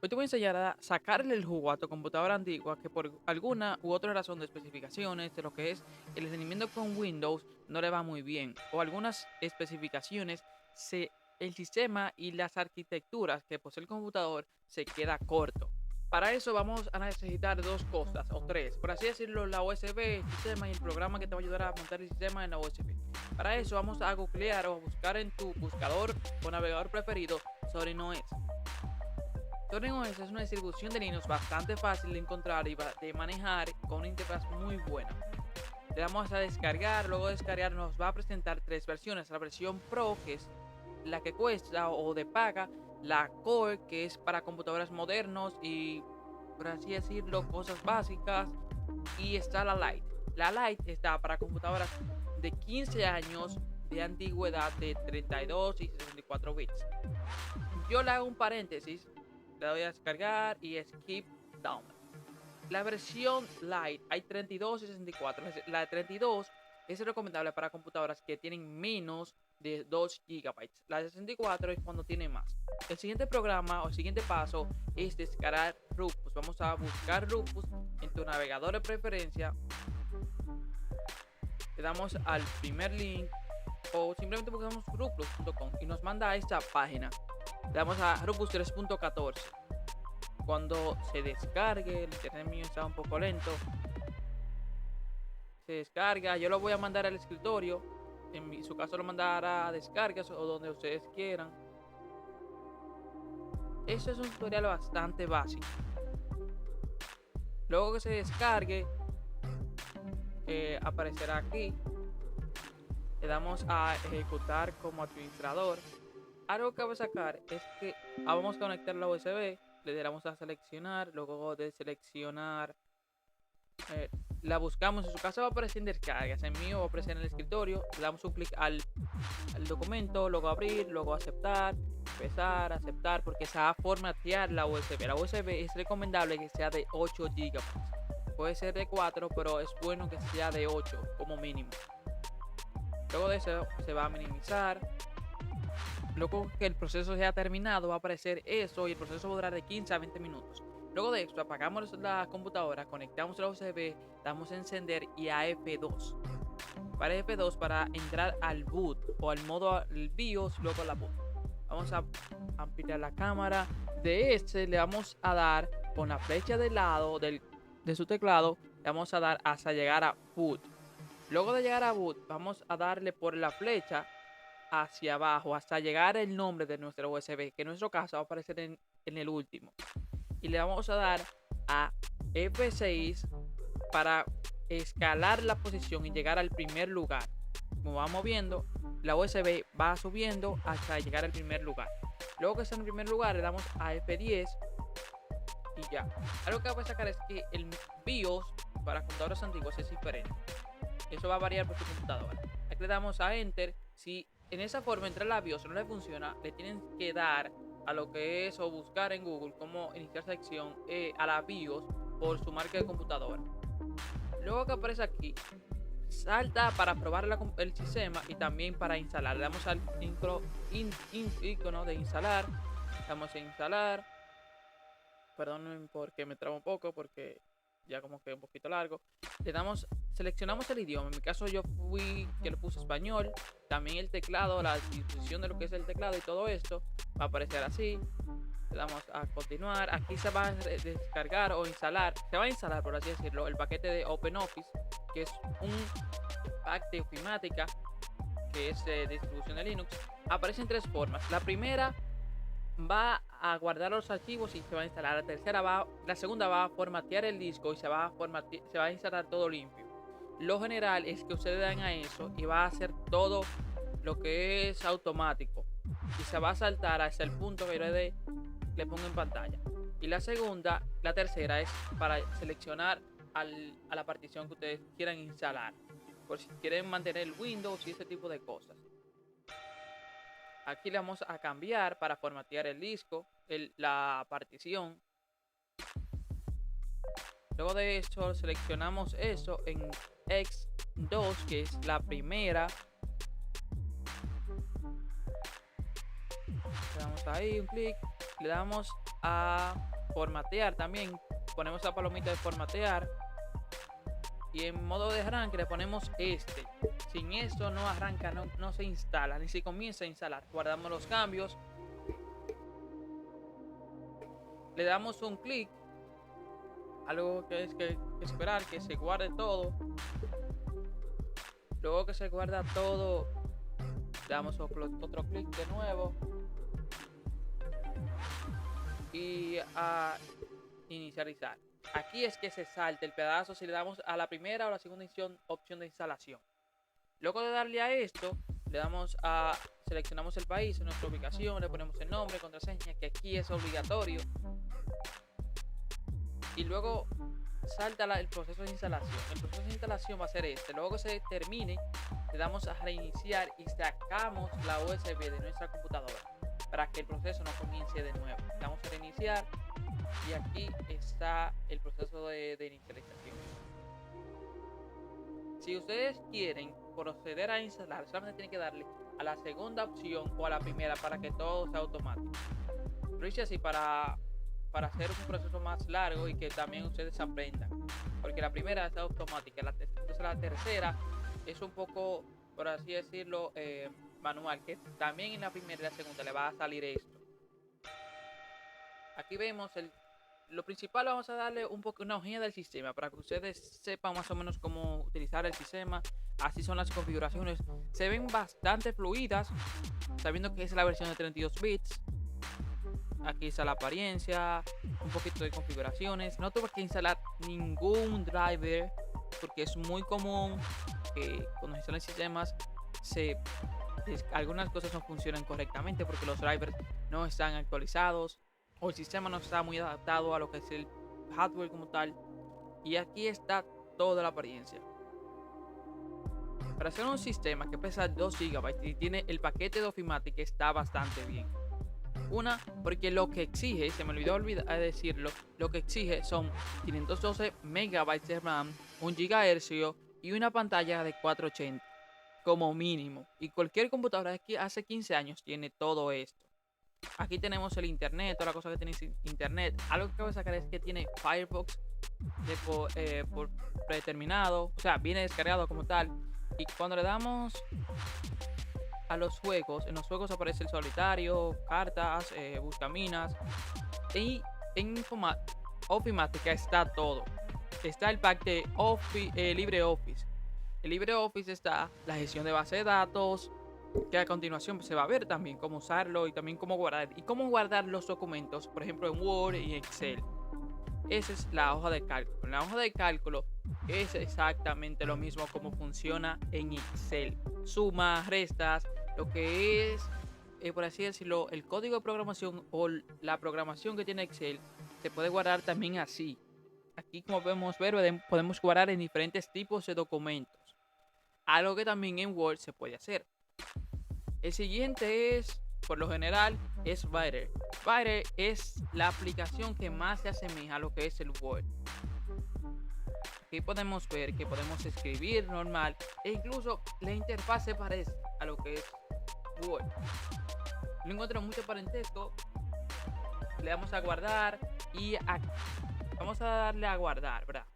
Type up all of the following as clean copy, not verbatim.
Hoy te voy a enseñar a sacarle el jugo a tu computadora antigua que por alguna u otra razón de especificaciones de lo que es el rendimiento con Windows no le va muy bien. O algunas especificaciones, el sistema y las arquitecturas que posee el computador se queda corto. Para eso vamos a necesitar dos cosas, o tres, por así decirlo, la USB, el sistema y el programa que te va a ayudar a montar el sistema en la USB. Para eso vamos a googlear o a buscar en tu buscador o navegador preferido sobre OS. TorrentOS es una distribución de Linux bastante fácil de encontrar y de manejar con una interfaz muy buena. Le damos a descargar, luego de descargar nos va a presentar tres versiones. La versión Pro, que es la que cuesta o de paga, la Core, que es para computadores modernos y, por así decirlo, cosas básicas, y está la Lite. La Lite está para computadoras de 15 años de antigüedad de 32 y 64 bits. Yo le hago un paréntesis, le doy a descargar y skip down. La versión Lite hay 32 y 64. La de 32 es recomendable para computadoras que tienen menos de 2 gigabytes. La de 64 es cuando tiene más. El siguiente programa o el siguiente paso es descargar Rufus. Vamos a buscar Rufus en tu navegador de preferencia. Le damos al primer link o simplemente buscamos rufus.com y nos manda a esta página. Le damos a Rufus 3.14. Cuando se descargue, el internet mío está un poco lento, se descarga, yo lo voy a mandar al escritorio, en su caso lo mandará a descargas o donde ustedes quieran. Eso es un tutorial bastante básico. Luego que se descargue, aparecerá aquí. Le damos a ejecutar como administrador. Algo que va a sacar es que vamos a conectar la USB, le damos a seleccionar, luego de seleccionar la buscamos. En su caso va a aparecer en descargas, en mío va a aparecer en el escritorio. Le damos un clic al documento, luego abrir, luego aceptar, empezar, aceptar, porque se va a formatear la USB. La USB es recomendable que sea de 8 GB. Puede ser de 4, pero es bueno que sea de 8 como mínimo. Luego de eso se va a minimizar. Luego que el proceso sea terminado va a aparecer eso y el proceso va a durar de 15 a 20 minutos. Luego de esto apagamos la computadora, conectamos la USB, damos a encender y a F2. Para F2 para entrar al boot o al modo al BIOS, luego la boot. Vamos a ampliar la cámara. De este le vamos a dar con la flecha del lado de su teclado, le vamos a dar hasta llegar a boot. Luego de llegar a boot vamos a darle por la flecha hacia abajo hasta llegar el nombre de nuestra USB, que en nuestro caso va a aparecer en el último. Y le vamos a dar a F6 para escalar la posición y llegar al primer lugar. Como va moviendo, la USB va subiendo hasta llegar al primer lugar. Luego que está en el primer lugar, le damos a F10 y ya. Algo que va a sacar es que el BIOS para computadoras antiguos es diferente. Eso va a variar por su computadora. Aquí le damos a Enter. Si en esa forma entrar la BIOS no le funciona, le tienen que dar a lo que es o buscar en Google cómo iniciar sección a la BIOS por su marca de computadora. Luego que aparece aquí, salta para probar el sistema y también para instalar. Le damos al icono de instalar. Le damos a instalar. Perdón porque me trabo un poco porque ya como que un poquito largo. Le damos, seleccionamos el idioma. En mi caso yo fui que le puse español. También el teclado, la disposición de lo que es el teclado y todo esto va a aparecer así. Le damos a continuar. Aquí se va a descargar o instalar. Se va a instalar, por así decirlo, el paquete de OpenOffice, que es un pack de ofimática que es de distribución de Linux. Aparecen tres formas. La primera va a guardar los archivos y se va a instalar. La segunda va a formatear el disco y se va a instalar todo limpio. Lo general es que ustedes dan a eso y va a hacer todo lo que es automático y se va a saltar hasta el punto que yo le pongo en pantalla. Y la tercera es para seleccionar a la partición que ustedes quieran instalar, por si quieren mantener el Windows y ese tipo de cosas. Aquí le vamos a cambiar para formatear el disco, la partición. Luego de eso seleccionamos eso en X2, que es la primera. damos ahí un clic, le damos a formatear también, ponemos la palomita de formatear y en modo de arranque le ponemos este. Sin esto no arranca, no se instala, ni se comienza a instalar. Guardamos los cambios, le damos un clic, algo que es que esperar que se guarde todo. Luego que se guarda todo, damos otro clic de nuevo y a inicializar. Aquí es que se salta el pedazo si le damos a la primera o la segunda opción de instalación. Luego de darle a esto, le damos a seleccionamos el país, nuestra ubicación, le ponemos el nombre, contraseña, que aquí es obligatorio. Y luego salta el proceso de instalación. El proceso de instalación va a ser este. Luego que se termine, le damos a reiniciar y sacamos la USB de nuestra computadora para que el proceso no comience de nuevo. Le damos a reiniciar y aquí está el proceso de inicialización. Si ustedes quieren proceder a instalar, solamente tienen que darle a la segunda opción o a la primera para que todo sea automático. Lo hice así para hacer un proceso más largo y que también ustedes aprendan, porque la primera es automática, entonces la tercera es un poco, por así decirlo, manual, que también en la primera y la segunda le va a salir esto. Aquí vemos lo principal. Vamos a darle una hoja del sistema para que ustedes sepan más o menos cómo utilizar el sistema. Así son las configuraciones, se ven bastante fluidas, sabiendo que es la versión de 32 bits. Aquí está la apariencia, un poquito de configuraciones. No tuve que instalar ningún driver porque es muy común que cuando se instalan sistemas algunas cosas no funcionan correctamente porque los drivers no están actualizados o el sistema no está muy adaptado a lo que es el hardware como tal. Y aquí está toda la apariencia. Para hacer un sistema que pesa 2 GB y tiene el paquete de Ofimatic, está bastante bien. Una, porque lo que exige, se me olvidó decirlo, lo que exige son 512 MB de RAM, 1 GHz y una pantalla de 480 como mínimo. Y cualquier computadora que hace 15 años tiene todo esto. Aquí tenemos el internet, toda la cosa que tiene internet. Algo que cabe sacar es que tiene Firefox por predeterminado, o sea, viene descargado como tal. Y cuando le damos a los juegos, en los juegos aparece el solitario, cartas, buscaminas. Y en Ofimatic está todo. Está el pack de LibreOffice. En LibreOffice está la gestión de base de datos, que a continuación se va a ver también cómo usarlo y también cómo guardar los documentos, por ejemplo en Word y Excel. Esa es la hoja de cálculo. La hoja de cálculo es exactamente lo mismo como funciona en Excel. Sumas, restas, lo que es, por así decirlo, el código de programación o la programación que tiene Excel se puede guardar también así. Aquí, como podemos ver, podemos guardar en diferentes tipos de documentos. Algo que también en Word se puede hacer. El siguiente es, por lo general, es Writer. Writer es la aplicación que más se asemeja a lo que es el Word. Aquí podemos ver que podemos escribir normal e incluso la interfaz se parece a lo que es Word. No encuentro mucho parentesco. Le damos a guardar y vamos a darle a guardar, ¿verdad?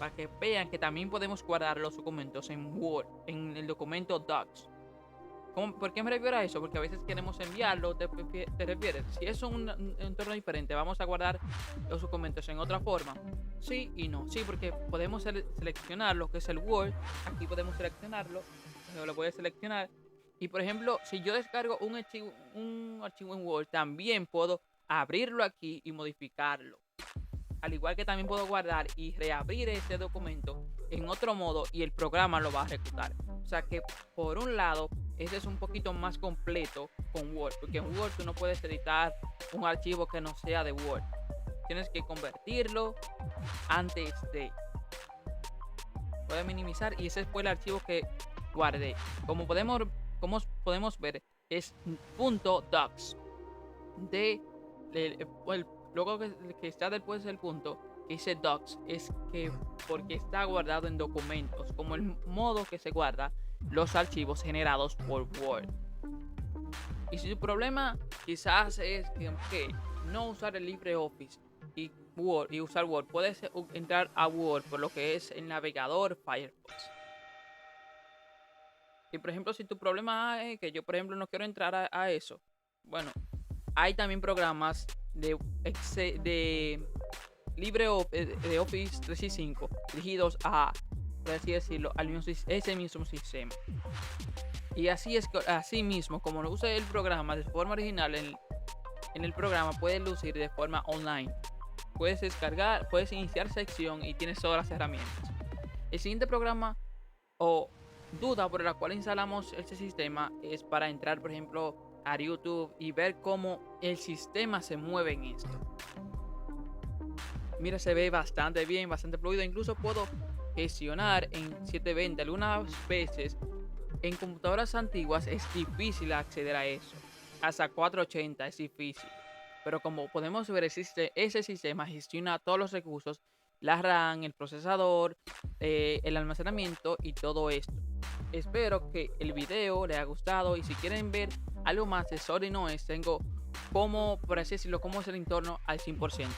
Para que vean que también podemos guardar los documentos en Word, en el documento Docs. ¿Por qué me refiero a eso? Porque a veces queremos enviarlo, te refieres. Si es un entorno diferente, vamos a guardar los documentos en otra forma. Sí y no. Sí, porque podemos seleccionar lo que es el Word. Aquí podemos seleccionarlo. Lo voy a seleccionar. Y por ejemplo, si yo descargo un archivo en Word, también puedo abrirlo aquí y modificarlo. Al igual que también puedo guardar y reabrir este documento en otro modo y el programa lo va a ejecutar. O sea que por un lado, este es un poquito más completo con Word, porque en Word tú no puedes editar un archivo que no sea de Word. Tienes que convertirlo antes de. Voy a minimizar y ese fue el archivo que guardé. Como podemos ver, es .docs. Luego que está después del punto que dice docs, es que porque está guardado en documentos, como el modo que se guarda los archivos generados por Word. Y si tu problema quizás es que no usar el LibreOffice y Word y usar Word, puedes entrar a Word por lo que es el navegador Firefox. Y por ejemplo, si tu problema es que yo, por ejemplo, no quiero entrar a eso, bueno, hay también programas de LibreOffice de Office 365 dirigidos a, por así decirlo, ese mismo sistema. Y así es, así mismo, como no use el programa de forma original en el programa, puedes lucir de forma online. Puedes descargar, puedes iniciar sección y tienes todas las herramientas. El siguiente programa o duda por la cual instalamos este sistema es para entrar, por ejemplo, a YouTube y ver cómo el sistema se mueve en esto. Mira, se ve bastante bien, bastante fluido. Incluso puedo gestionar en 720. Algunas veces en computadoras antiguas es difícil acceder a eso. Hasta 480 es difícil. Pero como podemos ver, ese sistema gestiona todos los recursos, la RAM, el procesador, el almacenamiento y todo esto. Espero que el video les haya gustado y si quieren ver algo más de Sorry tengo como, por así decirlo, cómo es el entorno al 100%.